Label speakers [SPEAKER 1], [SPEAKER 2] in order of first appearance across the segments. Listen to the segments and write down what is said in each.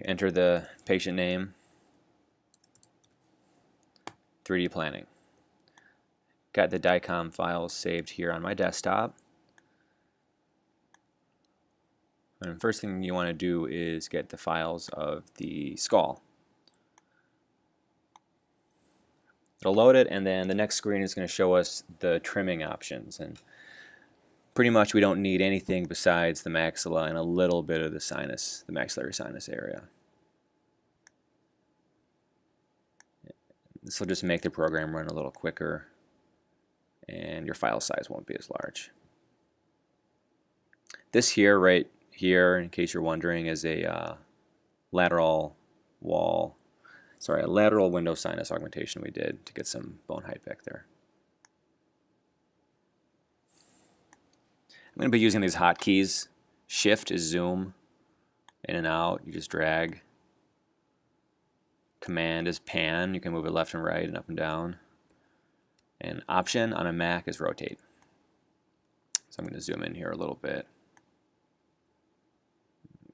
[SPEAKER 1] Enter the patient name, 3D planning. Got the DICOM files saved here on my desktop. And the first thing you want to do is get the files of the skull. It'll load it, and then the next screen is going to show us the trimming options. And pretty much we don't need anything besides the maxilla and a little bit of the sinus, the maxillary sinus area. This will just make the program run a little quicker, and your file size won't be as large. This here, right here, in case you're wondering, is a lateral window sinus augmentation we did to get some bone height back there. I'm going to be using these hotkeys. Shift is zoom, in and out, you just drag. Command is pan, you can move it left and right and up and down. And Option on a Mac is rotate. So I'm going to zoom in here a little bit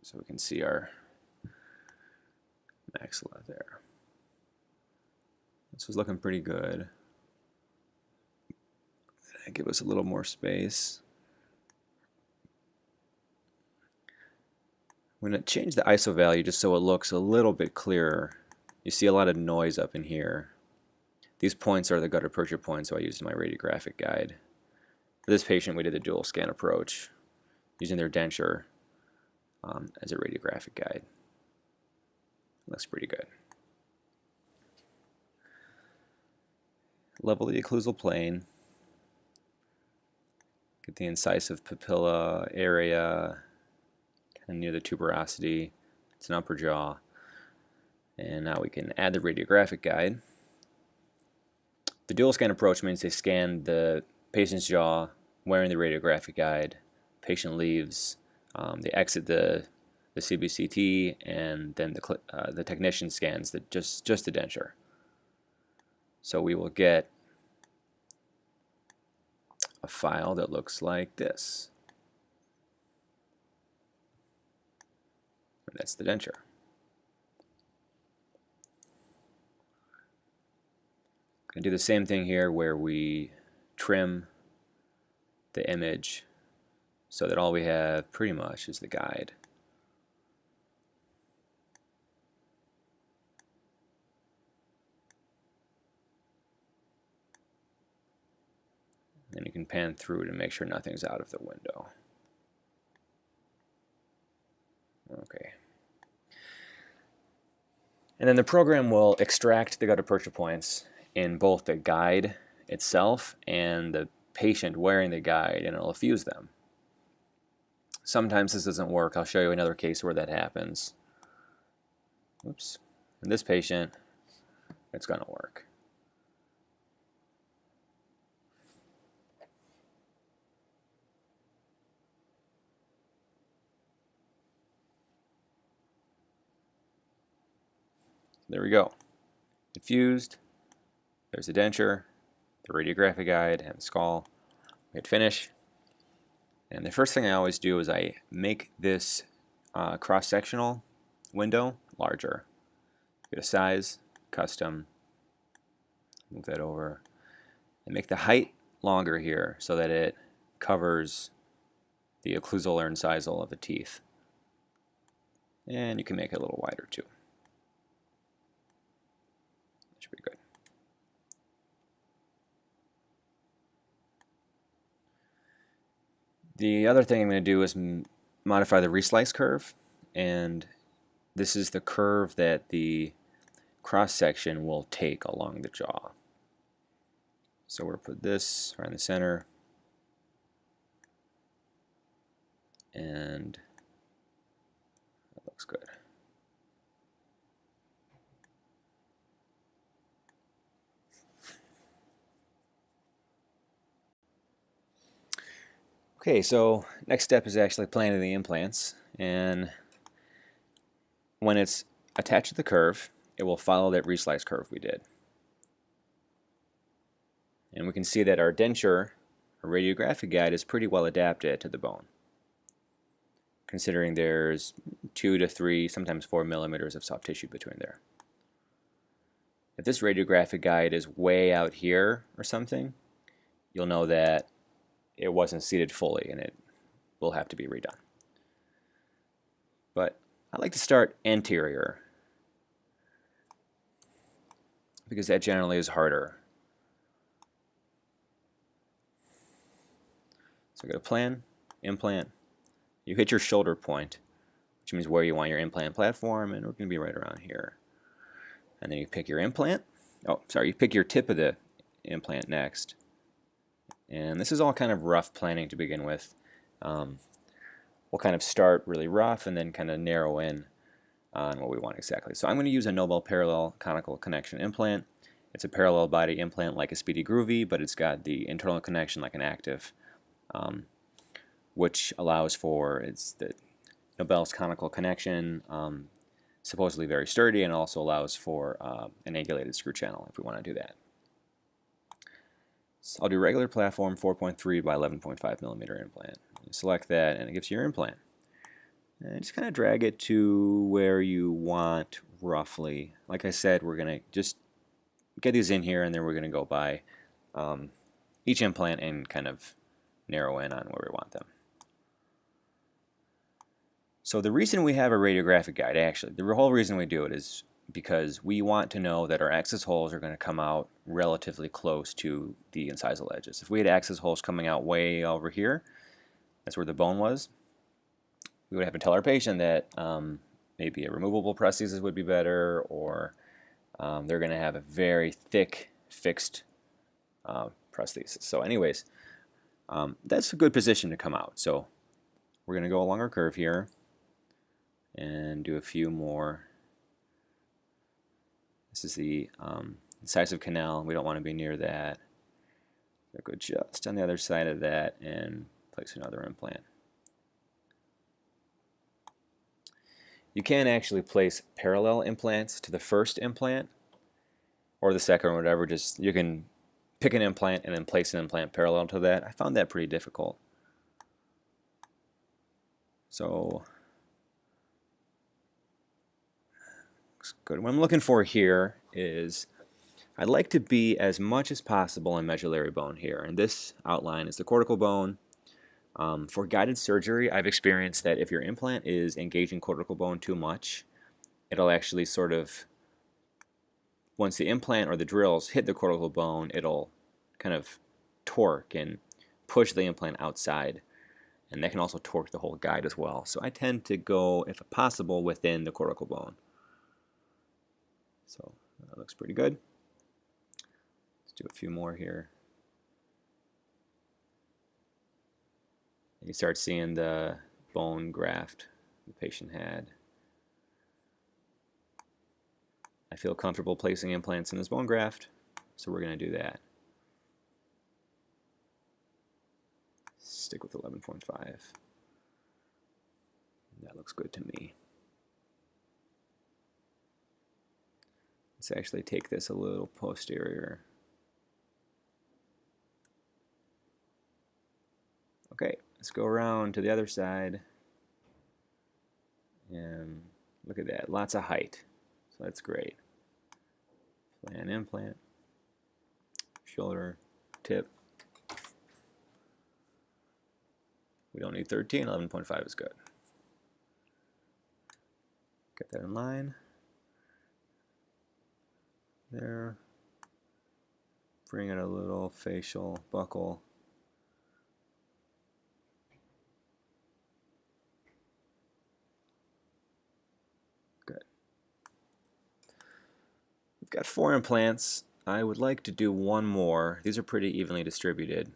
[SPEAKER 1] so we can see our maxilla there. This was looking pretty good. Give us a little more space. I'm going to change the ISO value just so it looks a little bit clearer. You see a lot of noise up in here. These points are the gutta percha points, so I used in my radiographic guide. For this patient, we did the dual scan approach using their denture as a radiographic guide. Looks pretty good. Level the occlusal plane. Get the incisive papilla area kind of near the tuberosity. It's an upper jaw. And now we can add the radiographic guide. The dual scan approach means they scan the patient's jaw wearing the radiographic guide. Patient leaves, they exit the CBCT, and then the technician scans just the denture. So we will get a file that looks like this. And that's the denture. Going to do the same thing here where we trim the image so that all we have pretty much is the guide. Then you can pan through to make sure nothing's out of the window. Okay. And then the program will extract the gutta percha points in both the guide itself and the patient wearing the guide, and it'll fuse them. Sometimes this doesn't work. I'll show you another case where that happens. Oops. In this patient, it's going to work. There we go. It fused. There's the denture, the radiographic guide, and the skull. We hit finish. And the first thing I always do is I make this cross-sectional window larger. Get a size, custom, move that over, and make the height longer here so that it covers the occlusal or incisal of the teeth. And you can make it a little wider too. That should be good. The other thing I'm going to do is modify the reslice curve, and this is the curve that the cross-section will take along the jaw. So we're going to put this right in the center, and that looks good. Okay, so next step is actually planting the implants, and when it's attached to the curve, it will follow that reslice curve we did. And we can see that our denture, our radiographic guide, is pretty well adapted to the bone. considering there's 2 to 3, sometimes 4 millimeters of soft tissue between there. If this radiographic guide is way out here or something, you'll know that it wasn't seated fully and it will have to be redone. But I like to start anterior because that generally is harder. So go to Plan, Implant. You hit your shoulder point, which means where you want your implant platform, and we're going to be right around here. And then you pick your implant. Oh, sorry, you pick your tip of the implant next. And this is all kind of rough planning to begin with. We'll kind of start really rough and then kind of narrow in on what we want exactly. So I'm going to use a Nobel parallel conical connection implant. It's a parallel body implant like a Speedy Groovy, but it's got the internal connection like an active, which allows for, it's the Nobel's conical connection, supposedly very sturdy, and also allows for an angulated screw channel if we want to do that. So I'll do regular platform 4.3 by 11.5 millimeter implant. You select that and it gives you your implant. And just kind of drag it to where you want roughly. Like I said, we're going to just get these in here and then we're going to go by each implant and kind of narrow in on where we want them. So the reason we have a radiographic guide, actually, the whole reason we do it is because we want to know that our access holes are going to come out relatively close to the incisal edges. If we had access holes coming out way over here, that's where the bone was, we would have to tell our patient that maybe a removable prosthesis would be better, or they're going to have a very thick fixed prosthesis. So anyways, that's a good position to come out. So we're going to go along our curve here and do a few more. This is the incisive canal. We don't want to be near that. So go just on the other side of that and place another implant. You can actually place parallel implants to the first implant or the second or whatever. Just you can pick an implant and then place an implant parallel to that. I found that pretty difficult. So looks good. What I'm looking for here is I'd like to be as much as possible in medullary bone here, and this outline is the cortical bone. For guided surgery, I've experienced that if your implant is engaging cortical bone too much, it'll actually sort of, once the implant or the drills hit the cortical bone, it'll kind of torque and push the implant outside, and that can also torque the whole guide as well. So I tend to go, if possible, within the cortical bone. So that looks pretty good. Let's do a few more here. You start seeing the bone graft the patient had. I feel comfortable placing implants in this bone graft, so we're going to do that. Stick with 11.5. That looks good to me. Let's actually take this a little posterior. Okay, let's go around to the other side. And look at that, lots of height. So that's great. Plan implant, shoulder, tip. We don't need 13, 11.5 is good. Get that in line. There. Bring in a little facial buckle. Good. We've got 4 implants. I would like to do one more. These are pretty evenly distributed.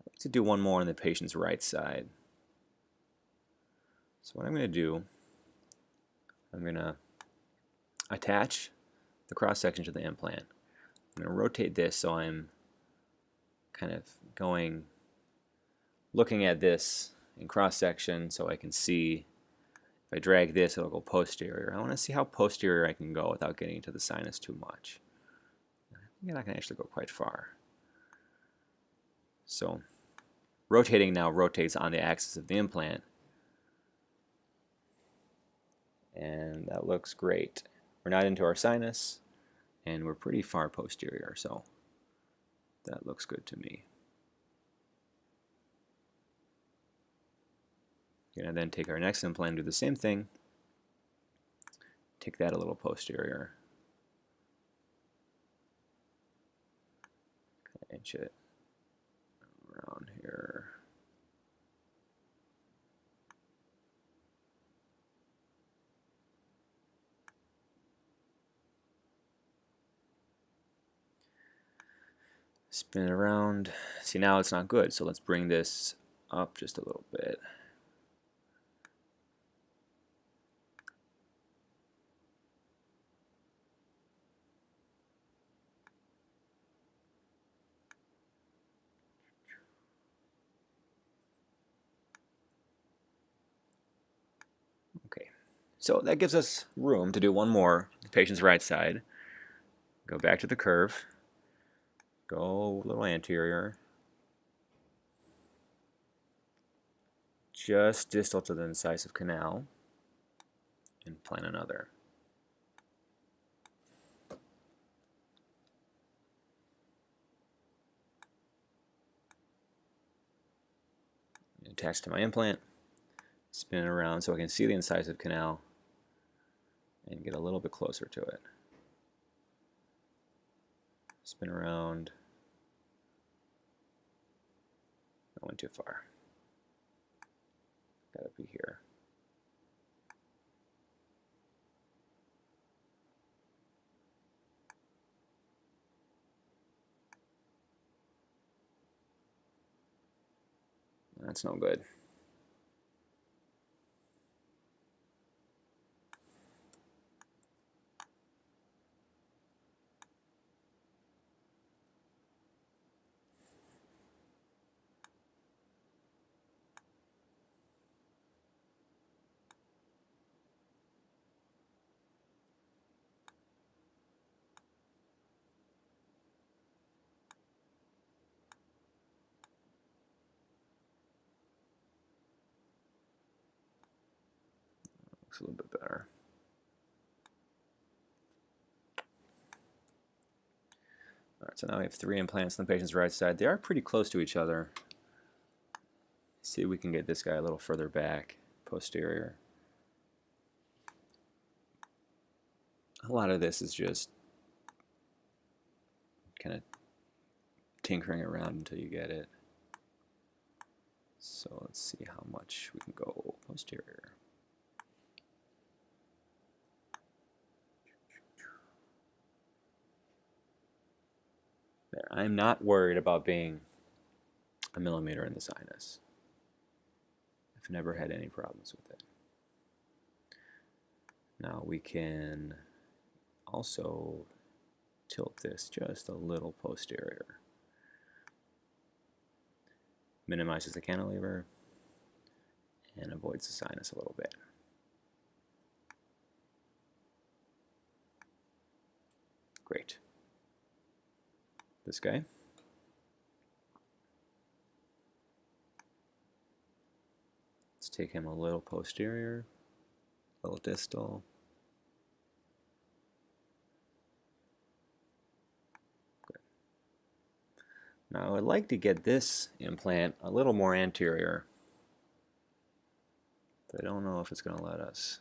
[SPEAKER 1] I'd like to do one more on the patient's right side. So what I'm going to do, I'm going to attach the cross section to the implant. I'm going to rotate this so I'm kind of looking at this in cross section so I can see. If I drag this, it'll go posterior. I want to see how posterior I can go without getting into the sinus too much. I think I can actually go quite far. So rotating now rotates on the axis of the implant, and that looks great. We're not into our sinus, and we're pretty far posterior, so that looks good to me. We're going to then take our next implant and do the same thing. Take that a little posterior. Inch it around here. Spin it around. See, now it's not good, so let's bring this up just a little bit. Okay, so that gives us room to do one more. The patient's right side. Go back to the curve. Go a little anterior. Just distal to the incisive canal. And plan another. Attach to my implant. Spin it around so I can see the incisive canal and get a little bit closer to it. Spin around. I went too far. Gotta be here. That's no good. Looks a little bit better. Alright, so now we have 3 implants on the patient's right side. They are pretty close to each other. See if we can get this guy a little further back, posterior. A lot of this is just kind of tinkering around until you get it. So let's see how much we can go posterior. There. I'm not worried about being a millimeter in the sinus. I've never had any problems with it. Now we can also tilt this just a little posterior. Minimizes the cantilever and avoids the sinus a little bit. Great. This guy. Let's take him a little posterior, a little distal. Good. Now I would like to get this implant a little more anterior, but I don't know if it's going to let us.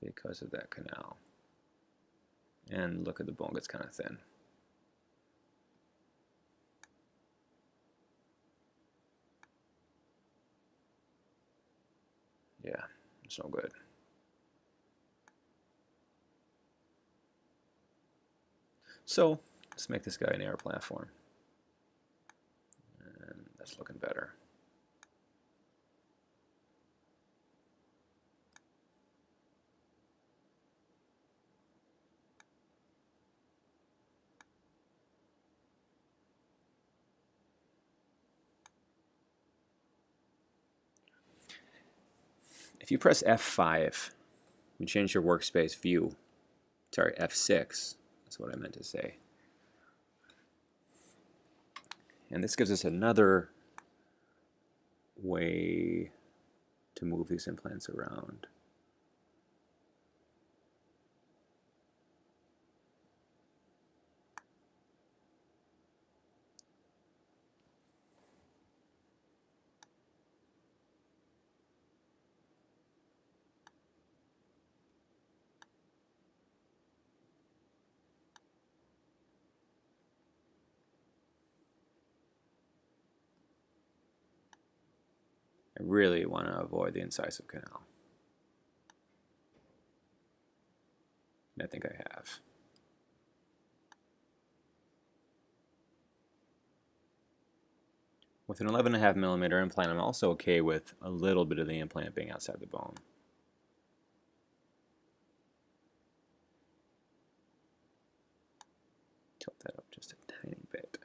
[SPEAKER 1] Because of that canal. And look at the bone, gets kind of thin. Yeah, it's no good. So let's make this guy an air platform. And that's looking better. If you press F5, you change your workspace view. Sorry, F6, that's what I meant to say. And this gives us another way to move these implants around. I really want to avoid the incisive canal. And I think I have. With an 11.5 millimeter implant, I'm also okay with a little bit of the implant being outside the bone. Tilt that up just a tiny bit.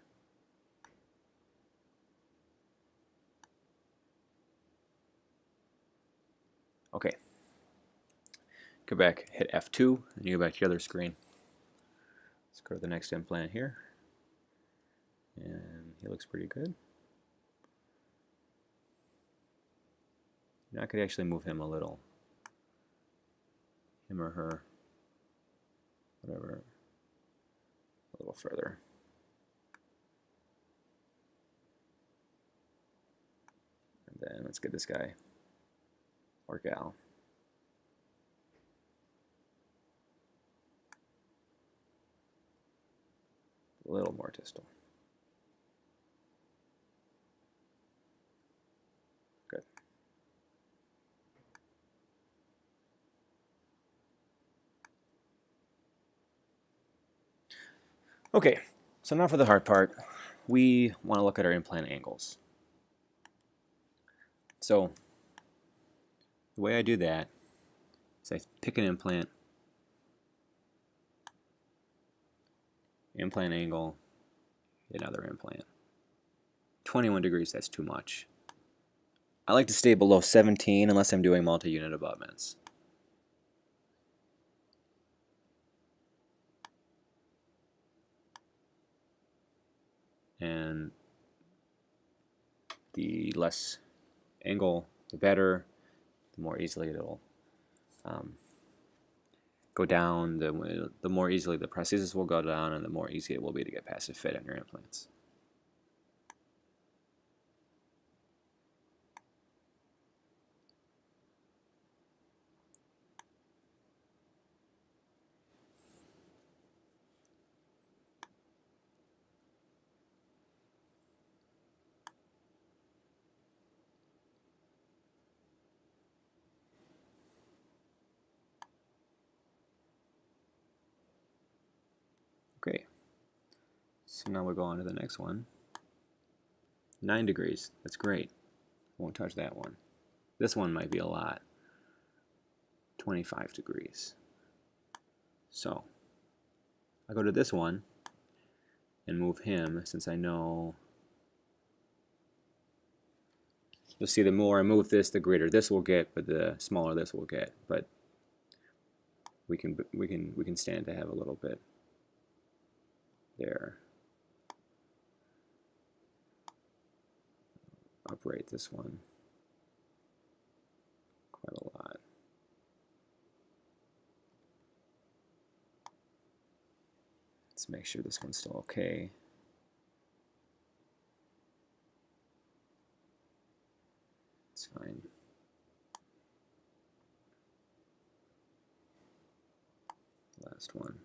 [SPEAKER 1] Okay. Go back, hit F2, and you go back to the other screen. Let's go to the next implant here. And he looks pretty good. Now I could actually move him a little. Him or her. Whatever. A little further. And then let's get this guy. Or gal. A little more distal. Good. Okay, so now for the hard part. We want to look at our implant angles. So the way I do that is I pick an implant, implant angle, another implant. 21 degrees, that's too much. I like to stay below 17 unless I'm doing multi-unit abutments. And the less angle, the better, the more easily it'll go down, the more easily the prosthesis will go down, and the more easy it will be to get passive fit on your implants. Okay, so now we'll go on to the next one. 9 degrees, that's great. Won't touch that one. This one might be a lot. 25 degrees. So I go to this one and move him, since I know, you'll see the more I move this, the greater this will get, but the smaller this will get. But we can stand to have a little bit there. Upright this one quite a lot. Let's make sure this one's still okay. It's fine. Last one.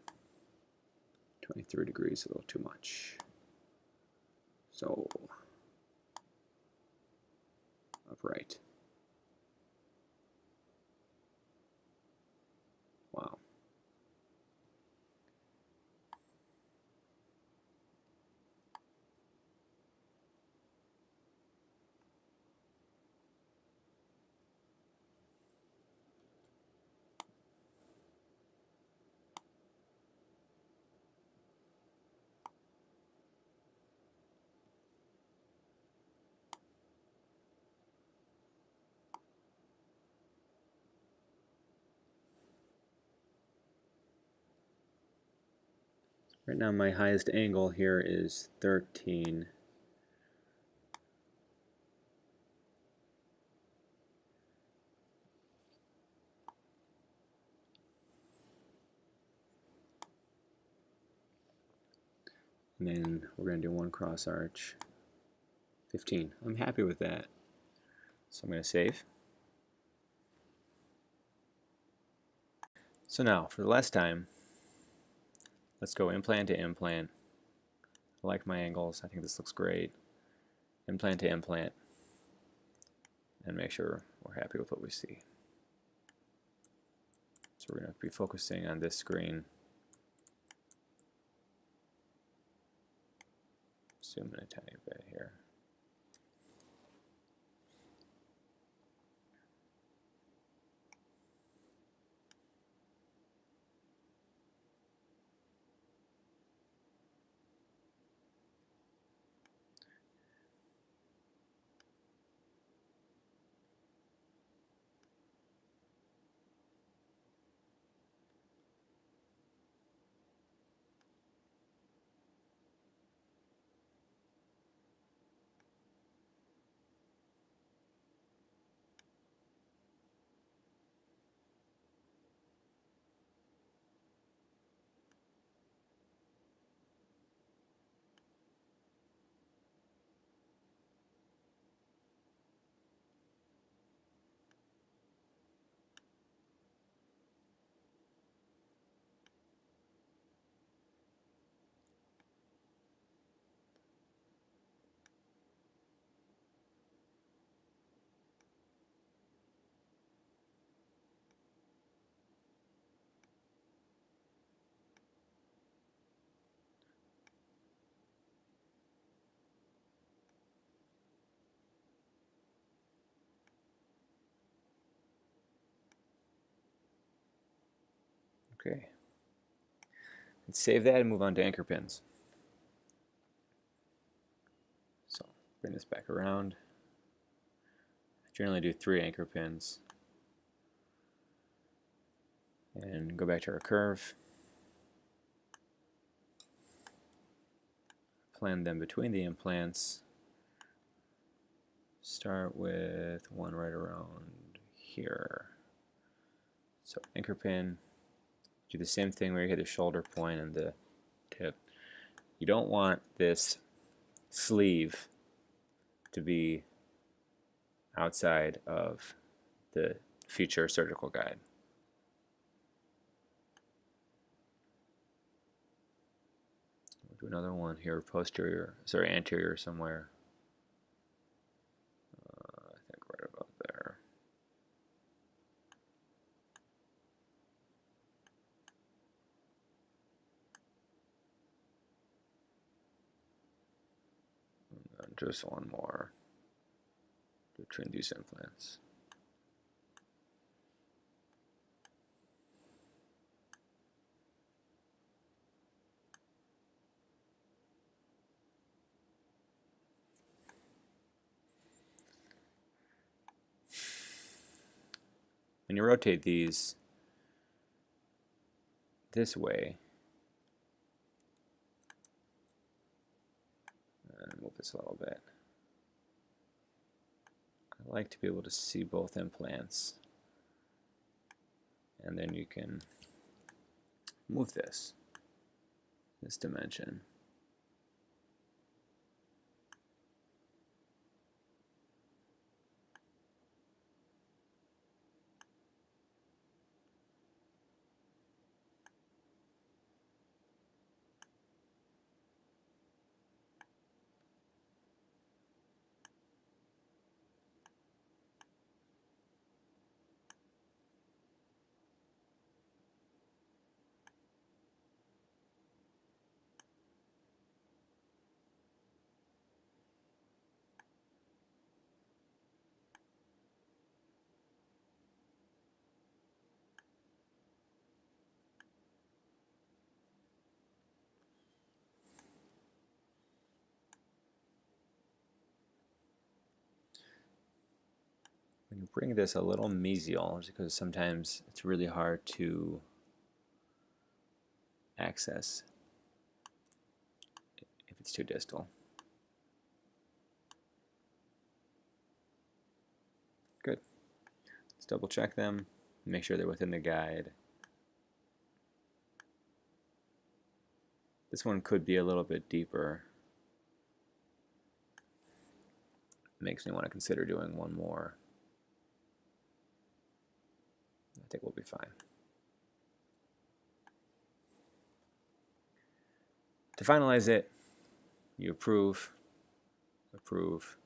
[SPEAKER 1] 23 degrees, a little too much. So upright. Wow. Right now my highest angle here is 13. And then we're going to do one cross arch, 15. I'm happy with that. So I'm going to save. So now, for the last time, let's go implant to implant. I like my angles. I think this looks great. Implant to implant. And make sure we're happy with what we see. So we're going to be focusing on this screen. Zoom in a tiny bit here. Okay. Let's save that and move on to anchor pins. So bring this back around. I generally do 3 anchor pins. And go back to our curve. Plan them between the implants. Start with one right around here. So anchor pin. Do the same thing where you hit the shoulder point and the tip. You don't want this sleeve to be outside of the future surgical guide. We'll do another one here, anterior somewhere. I think right about there. And just one more between these implants. When you rotate these this way, and move this a little bit, I like to be able to see both implants. And then you can move this dimension. When you bring this a little mesial, just because sometimes it's really hard to access if it's too distal. Good. Let's double check them, make sure they're within the guide. This one could be a little bit deeper. Makes me want to consider doing one more. I think we'll be fine. To finalize it, you approve, approve,